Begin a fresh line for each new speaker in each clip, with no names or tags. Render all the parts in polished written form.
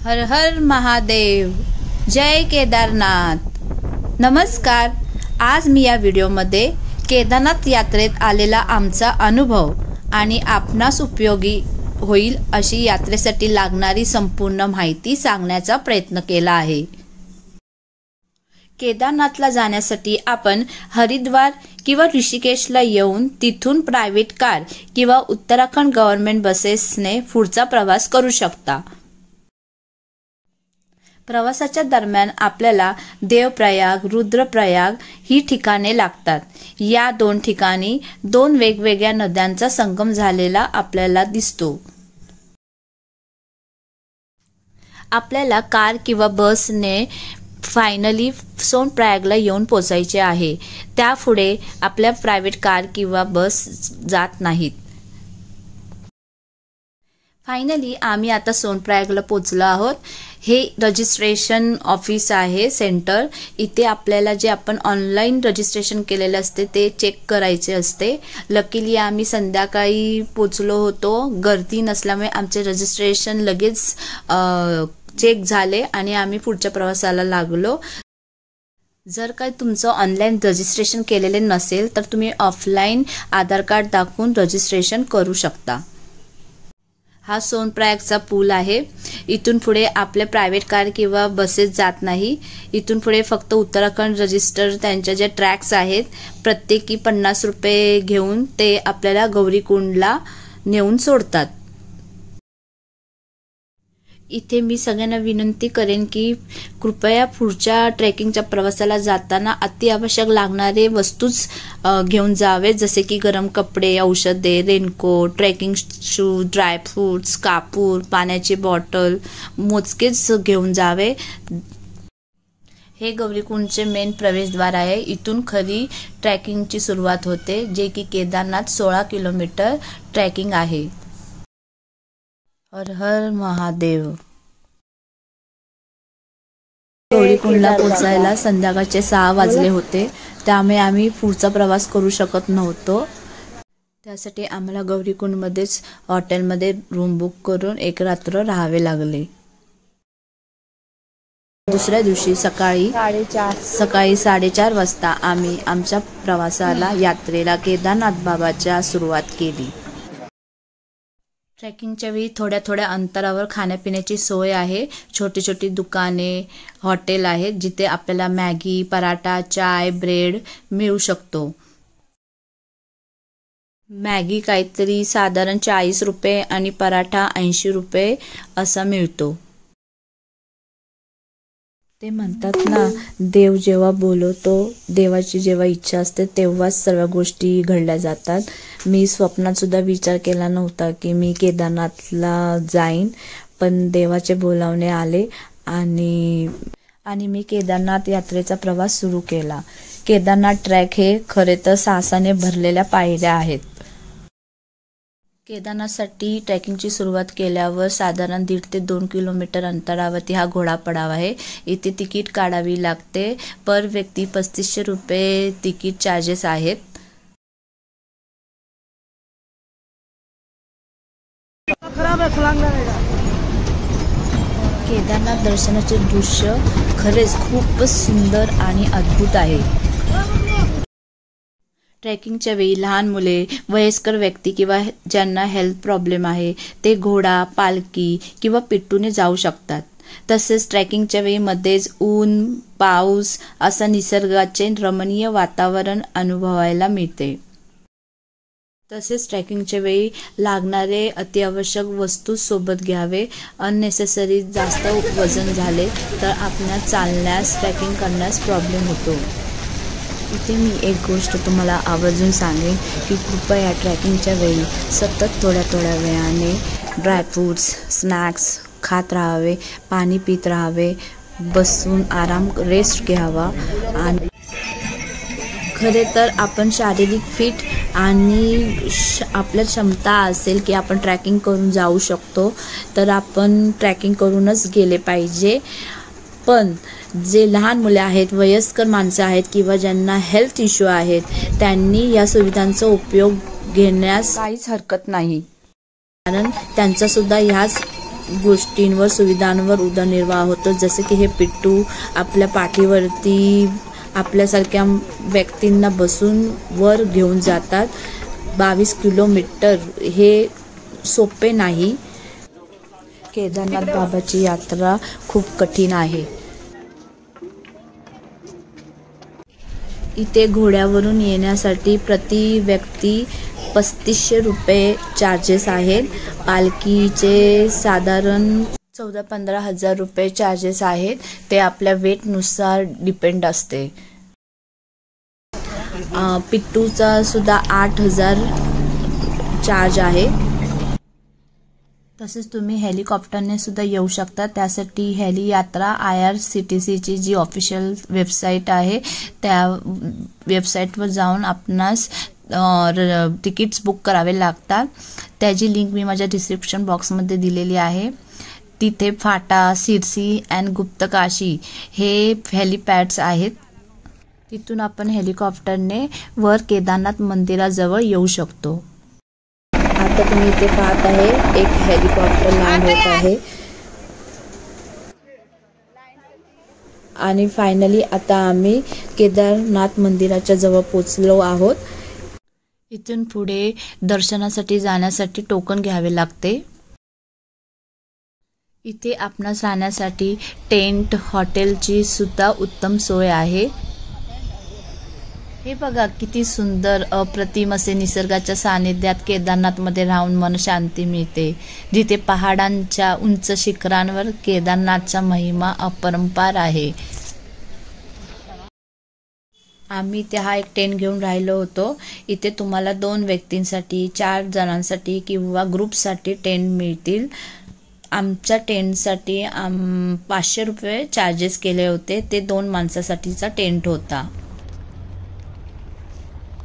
हर हर महादेव, जय केदारनाथ। नमस्कार। आज मी या व्हिडिओमध्ये केदारनाथ यात्रेत आलेला आमचा अनुभव आणि आपणास उपयोगी होईल अशी यात्रेसाठी लागणारी संपूर्ण माहिती सांगण्याचा प्रयत्न केला आहे। केदारनाथला जाण्यासाठी आपण हरिद्वार किंवा ऋषिकेशला येऊन तिथून प्रायव्हेट कार किंवा उत्तराखंड गव्हर्नमेंट बसेसने पुढचा प्रवास करू शकता। प्रवासाच्या दरम्यान आपल्याला देवप्रयाग, रुद्रप्रयाग ही ठिकाणे लागतात। या दोन ठिकाणी दोन वेगवेगळ्या नद्यांचा संगम झालेला आपल्याला दिसतो। आपल्याला कार किंवा बसने फायनली सोनप्रयागला येऊन पोचायचे आहे। त्यापुढे आपल्या प्रायव्हेट कार किंवा बस जात नाहीत। फायनली आम्ही आता सोनप्रयागला पोचलो आहोत। हे रजिस्ट्रेशन ऑफिस आहे, सेंटर। इथे आपल्याला जे आपण ऑनलाइन रजिस्ट्रेशन केलेले असते ते चेक करायचे असते। लकीली आम्ही संध्याकाळी पोचलो होतो, गर्दी नसल्यामुळे आमचे रजिस्ट्रेशन लगेच चेक झाले आणि आम्ही पुढच्या प्रवासाला लागलो। जर काय तुमचं ऑनलाइन रजिस्ट्रेशन केलेले नसेल तर तुम्ही ऑफलाइन आधार कार्ड दाखवून रजिस्ट्रेशन करू शकता। हा सोनप्रयागचा पूल आहे। इथून पुढे आपले प्रायव्हेट कार किंवा बसेस जात नाही। इथून पुढे फक्त उत्तराखंड रजिस्टर त्यांच्या ज्या ट्रॅक्स आहेत प्रत्येकी 50 रुपये घेऊन ते आपल्याला गौरीकुंडला नेऊन सोडतात। इथे मी सगळ्यांना विनंती करेन की कृपया पुढच्या ट्रेकिंगच्या प्रवासाला जाताना अत्यावश्यक लागणारे वस्तूच घेऊन जावे, जसे की गरम कपडे, औषधे, रेनकोट, ट्रेकिंग शूज, ड्रायफ्रूट्स, कापूर, पाण्याची बॉटल मोजकेच घेऊन जावे। हे गौरीकुंडचे मेन प्रवेशद्वार आहे। इथून खरी ट्रेकिंगची सुरुवात होते, जे की केदारनाथ 16 किलोमीटर ट्रेकिंग आहे। हर हर महादेव। गौरीकुंडला पोचायला संध्याकाळचे 6 वाजले होते, त्यामुळे आम्ही पुढचा प्रवास करू शकत नव्हतो। त्यासाठी आम्हाला गौरीकुंडमध्येच हॉटेलमध्ये रूम बुक करून एक रात्र राहावे लागले। दुसऱ्या दिवशी सकाळी 4:30 वाजता आम्ही आमच्या प्रवासाला यात्रेला केदारनाथ बाबाच्या सुरुवात केली। ट्रेकिंगच्या वेळी थोड्या अंतरावर खाण्यापिण्याची सोय आहे। छोटी छोटी दुकाने, हॉटेल आहेत जिथे आपल्याला मॅगी, पराठा, चाय, ब्रेड मिळू शकतो। मॅगी काहीतरी साधारण 40 रुपये आणि पराठा 80 रुपये असा मिळतो। ते म्हणतात ना, देव जेव्हा बोलवतो, देवाची जेव्हा इच्छा असते तेव्हाच सर्व गोष्टी घडल्या जातात। मी स्वप्नात सुद्धा विचार केला नव्हता की मी केदारनाथला जाईन, पण देवाचे बोलावणे आले आणि मी केदारनाथ यात्रेचा प्रवास सुरू केला। केदारनाथ ट्रॅक हे खरे तर साहसाने भरलेल्या पायऱ्या आहेत। केदारनाथसाठी ट्रेकिंगची सुरुवात केल्यावर साधारण 1.5 ते 2 किलोमीटर अंतरावरती हा घोडा पडाव आहे। इथे तिकीट काढावी लागते। पर व्यक्ती 3500 रुपये तिकीट चार्जेस आहेत। केदारनाथ दर्शनाचे दृश्य खरेच खूपच सुंदर आणि अद्भुत आहे। ट्रेकिंगच्या वेळी लहान मुले, वयस्कर व्यक्ती किंवा ज्यांना हेल्थ प्रॉब्लेम आहे ते घोडा, पालखी किंवा पिट्टूने जाऊ शकतात। तसेच ट्रेकिंगच्या वेळी मध्येच ऊन, पाऊस असा निसर्गाचे रमणीय वातावरण अनुभवायला मिळते। तसेच ट्रेकिंगच्या वेळी लागणारे अत्यावश्यक वस्तू सोबत घ्यावे। अननेसेसरी जास्त वजन झाले तर आपल्याला चालण्यास, ट्रेकिंग करण्यास प्रॉब्लेम होतो। इथे मी एक गोष्ट तुम्हाला आवर्जून सांगेन की कृपया ट्रेकिंगच्या वेळी सतत थोड्या वेळाने ड्रायफ्रूट्स, स्नॅक्स खात राहावे, पाणी पित राहावे, बसून आराम, रेस्ट घ्यावा। आणि खरे तर आपण शारीरिक फिट आणि आपल्या क्षमता असेल की आपण ट्रॅकिंग करून जाऊ शकतो तर आपण ट्रॅकिंग करूनच गेले पाहिजे। पण जे लहान मुले आहेत, वयस्कर माणसं आहेत किंवा ज्यांना हेल्थ इश्यू आहेत त्यांनी या सुविधांचा उपयोग घेण्यास काहीच हरकत नाही, कारण त्यांचा सुद्धा ह्याच गोष्टींवर सुविधांवर उदरनिर्वाह होतो. जसे की हे पिट्टू आपल्या पाठीवरती आपल्यासारख्या व्यक्तींना बसून वर घेऊन जातात. 22 किलोमीटर हे सोपे नाही. केदारनाथ बाबाची यात्रा खूप कठीण आहे. इथे घोड्यावरून येण्यासाठी प्रति व्यक्ती 3500 रुपये चार्जेस आहेत. पालखीचे साधारण 14-15 हजार रुपये चार्जेस आहेत. ते आपल्या वेटनुसार डिपेंड असते. पिट्टूचा सुद्धा 8,000 चार्ज आहे. तसेच तुम्ही हेलिकॉप्टरने सुद्धा येऊ शकता. त्यासाठी हेली यात्रा IRCTCची जी ऑफिशियल वेबसाईट आहे त्या वेबसाईटवर जाऊन आपणास तिकीट्स बुक करावे लागतात. त्याची लिंक मी माझ्या डिस्क्रिप्शन बॉक्समध्ये दिलेली आहे. तिथे फाटा, सिरसी अँड गुप्तकाशी हे हेलिपॅड्स आहेत. तिथून आपण हेलिकॉप्टरने वर केदारनाथ मंदिराजवळ येऊ शकतो. आता तुम्ही इथे पाहत आहे एक हेलिकॉप्टर लँड होत आहे. आणि फायनली आता आम्ही केदारनाथ मंदिराच्या जवळ पोचलो आहोत. इथून पुढे दर्शनासाठी जाण्यासाठी टोकन घ्यावे लागते. इथे आपणास राहण्यासाठी टेंट, हॉटेलची सुद्धा उत्तम सोय आहे. हे बघा किती सुंदर अप्रतिम असे निसर्गाच्या सानिध्यात केदारनाथमध्ये राहून मन शांती मिळते. जिथे पहाडांच्या उंच शिखरांवर केदारनाथचा महिमा अपरंपार आहे. आम्ही इथे हा एक टेंट घेऊन राहिलो होतो. इथे तुम्हाला 2 व्यक्तींसाठी, 4 जणांसाठी किंवा ग्रुपसाठी टेंट मिळतील. आमच्या टेंटसाठी 500 रुपये चार्जेस केले होते. ते 2 माणसासाठीचा टेंट होता.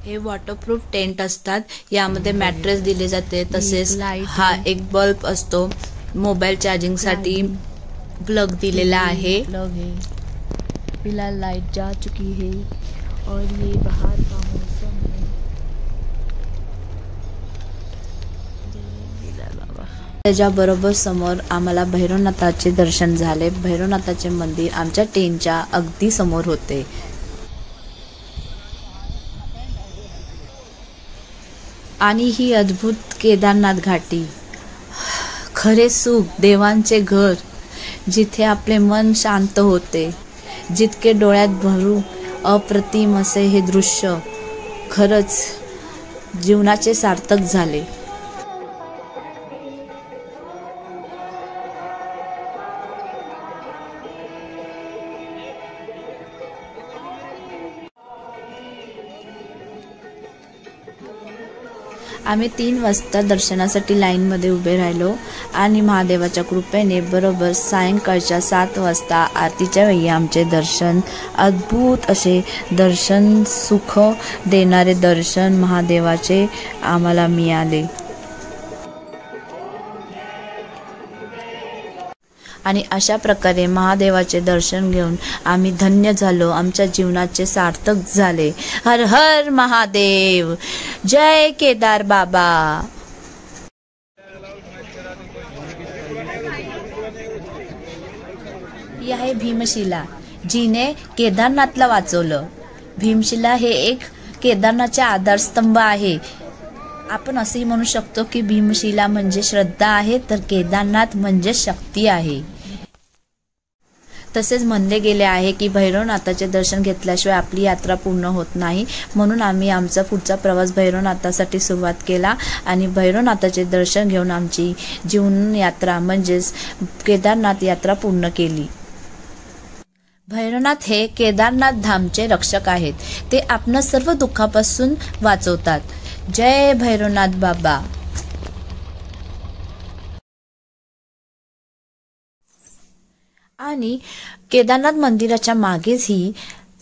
हे वॉटरप्रूफ टेंट असतात. यामध्ये मॅट्रेस दिले जाते. तसेच हा एक बल्ब असतो. मोबाईल चार्जिंगसाठी प्लग दिलेला आहे. फिलहाल लाइट जा चुकी है और ये बाहर का मौसम है. त्याच्याबरोबर समोर आम्हाला भैरवनाथाचे दर्शन झाले. भैरवनाथाचे मंदिर आमच्या टेंटच्या अगदी समोर होते. आणि ही अद्भुत केदारनाथ घाटी, खरे सुख, देवांचे घर, जिथे आपले मन शांत होते. जितके डोळ्यात भरू अप्रतिम असे हे दृश्य खरंच जीवनाचे सार्थक झाले. आम्ही 3 वाजता दर्शनासाठी लाईनमध्ये उभे राहिलो आणि महादेवाच्या कृपेने बरोबर सायंकाळच्या 7 वाजता आरतीच्या वेळी आमचे दर्शन, अद्भुत असे दर्शन, सुख देणारे दर्शन महादेवाचे आम्हाला मिळाले. आणि अशा प्रकारे महादेवाचे दर्शन घेऊन आम्ही धन्य झालो. आमच्या जीवनाचे सार्थक झाले. हर हर महादेव. जय केदार बाबा. ही आहे भीमशिला, जिने केदारनाथला वाचवलं. भीमशिला हे एक केदारनाथचे आधारस्तंभ आहे. आपण असेही म्हणू शकतो की भीमशिला म्हणजे श्रद्धा आहे, तर केदारनाथ म्हणजे शक्ती आहे. तसेच म्हणले गेले आहे की भैरवनाथाचे दर्शन घेतल्याशिवाय आपली यात्रा पूर्ण होत नाही. म्हणून आम्ही आमचा पुढचा प्रवास भैरवनाथासाठी सुरुवात केला आणि भैरवनाथाचे दर्शन घेऊन आमची जीवन यात्रा म्हणजेच केदारनाथ यात्रा पूर्ण केली. भैरवनाथ हे केदारनाथ धामचे रक्षक आहेत. ते आपणा सर्व दुःखापासून वाचवतात. जय भैरवनाथ बाबा. आणि केदारनाथ मंदिराच्या मागेच ही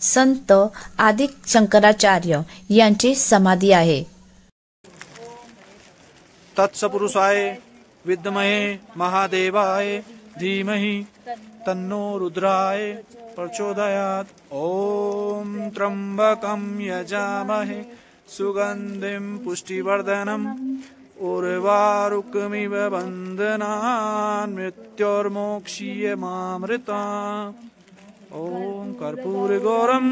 संत आदि शंकराचार्य यांची समाधी आहे.
तत्सपुरुषाय विद्महे महादेवाय धीमहि तन्नो रुद्राय प्रचोदयात्. ओम त्र्यंबकं यजामहे सुगंधिं पुष्टिवर्धनम् उर्वारुकमिव बन्धनान् मृत्योर्मोक्षीयमामृता। ॐ कर्पूरगौरं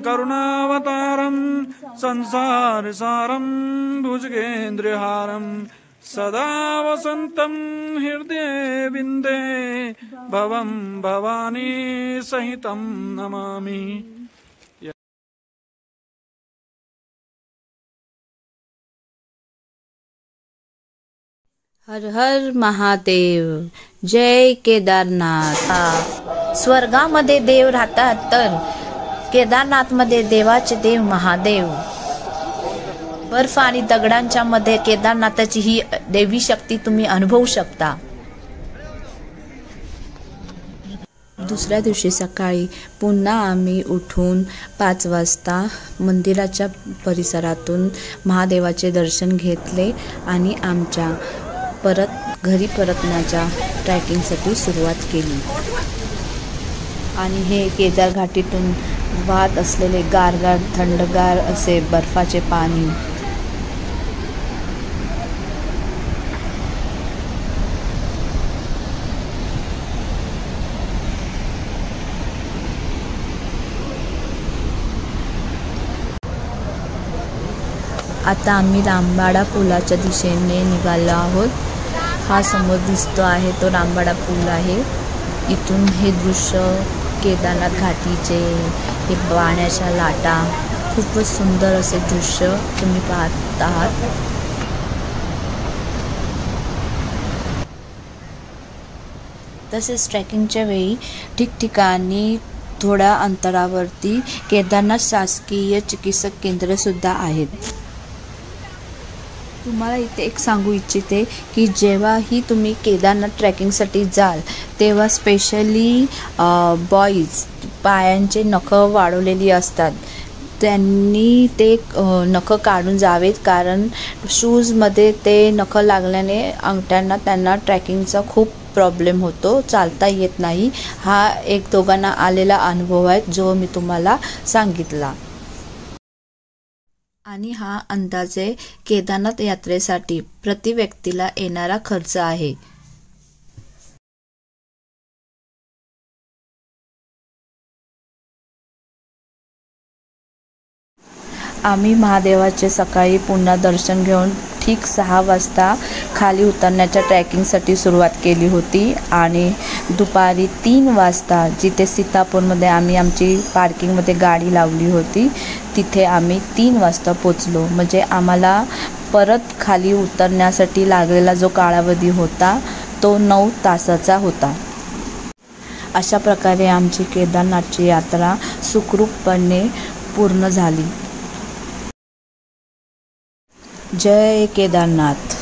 करुणावतारं संसारसारं भुजगेन्द्रहारं सदा वसन्तं हृदये विन्दे भवं भवानी सहितं नमामि।
हर हर महादेव। जय केदारनाथ। स्वर्गामध्ये देव राहतात तर केदारनाथमध्ये देवाचे देव महादेव। बर्फ आणि दगडांच्या मध्ये केदारनाथाची ही देवी शक्ती तुम्ही अनुभवू शकता। दुसऱ्या दिवशी सकाळी पुन्हा आम्ही उठून 5 वाजता मंदिराच्या परिसरातून महादेवाचे दर्शन घेतले आणि आमच्या घरी परतण्याच्या ट्रॅकिंगसाठी सुरुवात केली। आणि हे केदार घाटीतून वाहत असलेले गारगार थंडगार असे बर्फाचे पाणी। आता आम्ही रामबाडा पुलाच्या दिशेने निघालो आहोत। हा समोर दिसतो आहे तो रामबाडा पूल आहे। इथून हे दृश्य केदारनाथ घाटीचे, हे पाण्याच्या लाटा, खूपच सुंदर असे दृश्य तुम्ही पाहत आहात। तसेच ट्रेकिंगच्या वेळी ठिकठिकाणी थोड्या अंतरावरती केदारनाथ शासकीय चिकित्सक केंद्र सुद्धा आहेत। तुम्हाला इथे एक सांगू इच्छिते की जेव्हाही तुम्ही केदारनाथ ट्रेकिंगसाठी जाल तेव्हा स्पेशली बॉईज पायांचे नखं वाढवलेली असतात, त्यांनी ते नखं काढून जावेत, कारण शूजमध्ये ते नखं लागल्याने अंगठ्यांना त्यांना ट्रेकिंगचा खूप प्रॉब्लेम होतो, चालता येत नाही। हा एक दोघांना आलेला अनुभव आहे जो मी तुम्हाला सांगितला। आणि हा अंदाजे केदारनाथ यात्रेसाठी प्रति व्यक्तीला येणारा खर्च आहे। आम्ही महादेवाचे सकाळी पुन्हा दर्शन घेऊन ठीक 6 वाजता खाली उतरण्याच्या ट्रॅकिंगसाठी सुरुवात केली होती आणि दुपारी 3 वाजता जिथे सीतापूरमध्ये आम्ही आमची पार्किंगमध्ये गाडी लावली होती तिथे आम्ही 3 वाजता पोचलो। म्हणजे आम्हाला परत खाली उतरण्यासाठी लागलेला जो कालावधी होता तो 9 तासाचा होता। अशा प्रकारे आमची केदारनाथची यात्रा सुखरूपपणे पूर्ण झाली। जय केदारनाथ।